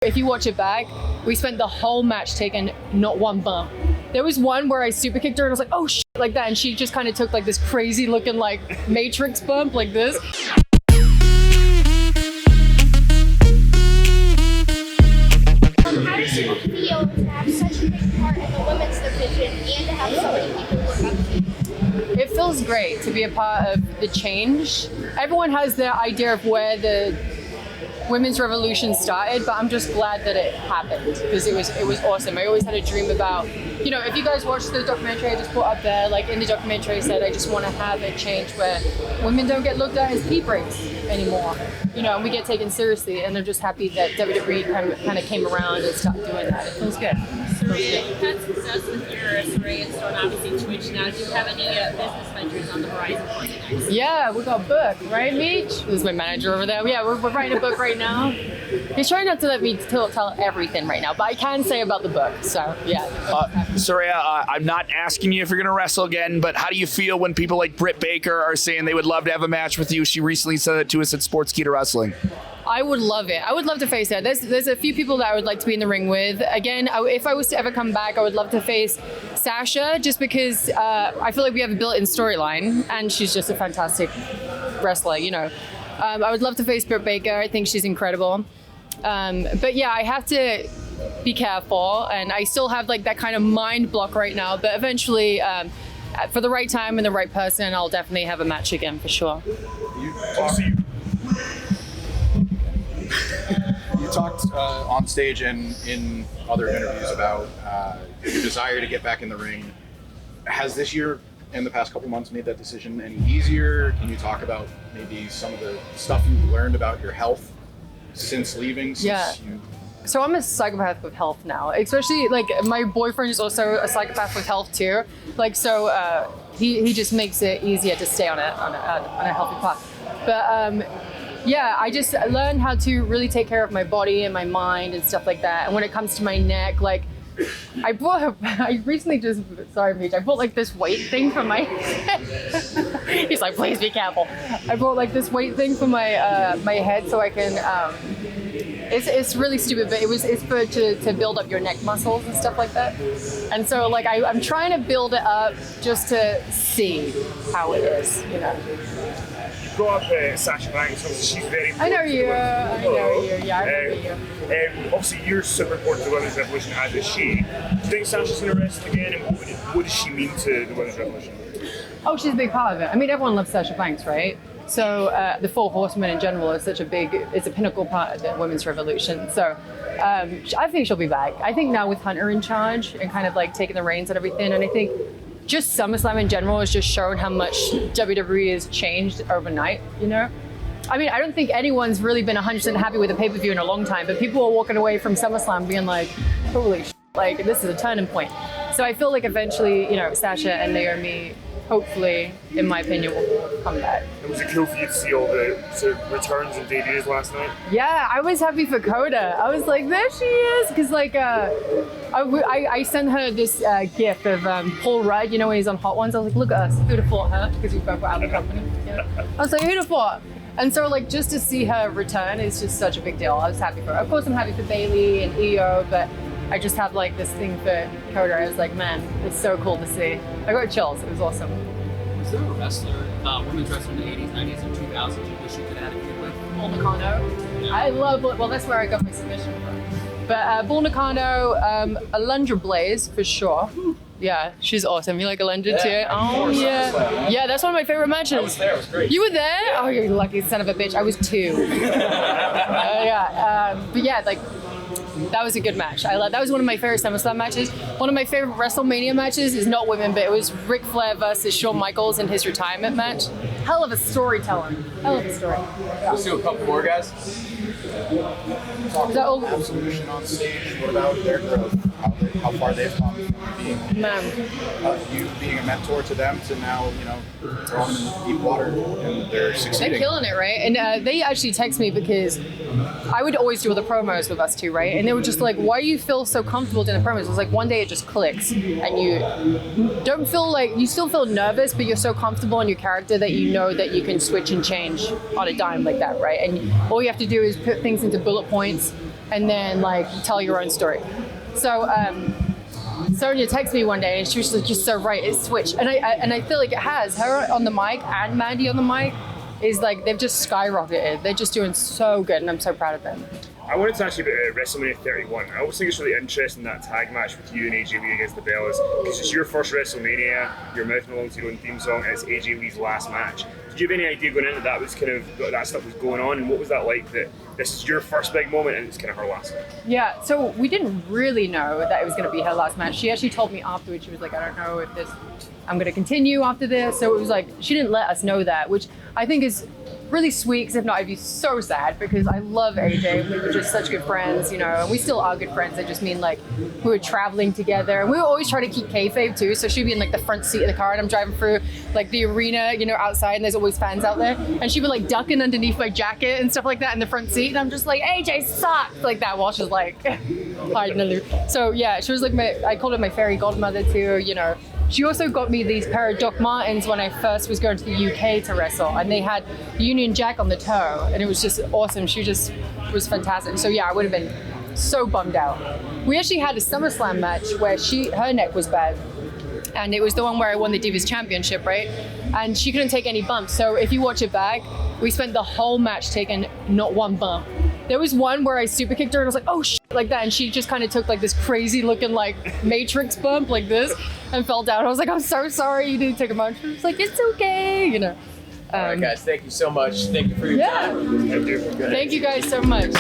If you watch it back, we spent the whole match taking not one bump. There was one where I super kicked her and I was like, oh shit, like that. And she just kind of took like this crazy looking like Matrix bump like this. How does it feel to have such a big part in the women's division and to have so many people look up to you? It feels great to be a part of the change. Everyone has their idea of where the women's revolution started, but I'm just glad that it happened because it was awesome. I always had a dream about, you know, if you guys watched the documentary I just put up there, like in the documentary I said I just want to have a change where women don't get looked at as pee breaks anymore, you know, and we get taken seriously, and I'm just happy that WWE kind of came around and stopped doing that. It feels good. Saraya, you've had success with your Saraya store and obviously Twitch now. Do you have any business ventures on the horizon for you next? Yeah, we got a book, right, Meech? This is my manager over there. Yeah, we're writing a book right now. He's trying not to let me tell everything right now, but I can say about the book, so yeah. Saraya, I'm not asking you if you're going to wrestle again, but how do you feel when people like Britt Baker are saying they would love to have a match with you? She recently said it to us at Sportskeeda Wrestling. I would love it. I would love to face her. There's a few people that I would like to be in the ring with. Again, if I was to ever come back, I would love to face Sasha, just because I feel like we have a built-in storyline, and she's just a fantastic wrestler, you know. I would love to face Britt Baker. I think she's incredible. But yeah, I have to be careful, and I still have like that kind of mind block right now, but eventually, for the right time and the right person, I'll definitely have a match again for sure. You talked on stage and in other interviews about your desire to get back in the ring. Has this year and the past couple months made that decision any easier? Can you talk about maybe some of the stuff you've learned about your health since leaving? So I'm a psychopath with health now, especially like my boyfriend is also a psychopath with health too. Like, so he just makes it easier to stay on a healthy path. But yeah, I just learned how to really take care of my body and my mind and stuff like that. And when it comes to my neck, like I bought like this weight thing for my he's like, please be careful. I bought like this weight thing for my my head so I can it's really stupid, but it's for to build up your neck muscles and stuff like that. And so like I'm trying to build it up just to see how it is, you know. Brought up Sasha Banks, obviously she's very important. I know you, yeah, I know you. Obviously you're super important to the Women's Revolution, as is she. Do you think Sasha's going to wrestle again, and what does she mean to the Women's Revolution? Oh, she's a big part of it. I mean, everyone loves Sasha Banks, right? So the Four Horsemen in general is it's a pinnacle part of the Women's Revolution. So I think she'll be back. I think now with Hunter in charge and kind of like taking the reins and everything, and I think just SummerSlam in general has just shown how much WWE has changed overnight, you know? I mean, I don't think anyone's really been 100% happy with a pay-per-view in a long time, but people are walking away from SummerSlam being like, holy shit, like this is a turning point. So I feel like eventually, you know, Sasha and Naomi, hopefully, in my opinion, will come back. And was it cool for you to see all the sort of returns and debuts last night? Yeah, I was happy for Coda. I was like, there she is, because like I sent her this gift of Paul Rudd, you know, when he's on Hot Ones. I was like, look at us, who'd have fought her? Because we both were out of the company. Yeah. I was like, who'd have fought? And so like just to see her return is just such a big deal. I was happy for her. Of course, I'm happy for Bailey and Io, but I just had like this thing for Coda. I was like, man, it's so cool to see. I got chills. It was awesome. Was there a wrestler, women's wrestler in the 80s, 90s, and 2000s you wish you could have had a kid with? Bull Nakano. Yeah. I love, well, that's where I got my submission from. But Bull Nakano, Alundra Blaze for sure. Yeah, she's awesome. You like Alundra too? Oh yeah. Yeah, that's one of my favorite matches. I was there, it was great. You were there? Oh, you're lucky son of a bitch. I was 2. But yeah, like, that was a good match. That was one of my favorite SummerSlam matches. One of my favorite WrestleMania matches is not women, but it was Ric Flair versus Shawn Michaels in his retirement match. Hell of a storytelling. Hell of a story. Yeah. Let's do a couple more, guys. Is that all? Absolution on stage. What about their growth? How far they've come from you being a mentor to them to now, you know, throwing them in deep water, and they're succeeding. They're killing it, right? And they actually text me because I would always do all the promos with us too, right? And they were just like, why do you feel so comfortable doing the promos? It was like one day it just clicks and you don't feel like, you still feel nervous, but you're so comfortable in your character that you know that you can switch and change on a dime like that, right? And all you have to do is put things into bullet points and then like tell your own story. So Sonia texted me one day and she was like, "You're so right, it's switched." And I feel like it has. Her on the mic and Mandy on the mic is like, they've just skyrocketed. They're just doing so good, and I'm so proud of them. I wanted to ask you about WrestleMania 31. I always think it's really interesting, that tag match with you and AJ Lee against the Bellas, because it's your first WrestleMania, you're mouthing along to your own theme song, and it's AJ Lee's last match. Did you have any idea going into that was kind of that stuff was going on, and what was that like, that this is your first big moment and it's kind of her last? Yeah, so we didn't really know that it was going to be her last match. She actually told me afterwards, she was like, "I don't know if I'm going to continue after this." So it was like, she didn't let us know that, which I think is really sweet, because if not, I'd be so sad, because I love AJ. We were just such good friends, you know, and we still are good friends. I just mean, like, we were traveling together, and we were always trying to keep kayfabe too. So she'd be in like the front seat of the car, and I'm driving through like the arena, you know, outside, and there's always fans out there, and she'd be like ducking underneath my jacket and stuff like that in the front seat, and I'm just like, "AJ sucks," like that, while she's like hiding in the. So yeah, she was like I called her my fairy godmother too, you know. She also got me these pair of Doc Martens when I first was going to the UK to wrestle, and they had Union Jack on the toe, and it was just awesome. She just was fantastic. So yeah, I would have been so bummed out. We actually had a SummerSlam match where her neck was bad, and it was the one where I won the Divas Championship, right? And she couldn't take any bumps. So if you watch it back, we spent the whole match taking not one bump. There was one where I super kicked her and I was like, "Oh shit," like that, and she just kind of took like this crazy looking like Matrix bump like this and fell down. I was like, "I'm so sorry you didn't take a bump." She was like, "It's okay," you know. All right, guys, thank you so much. Thank you for your time. Thank you guys so much.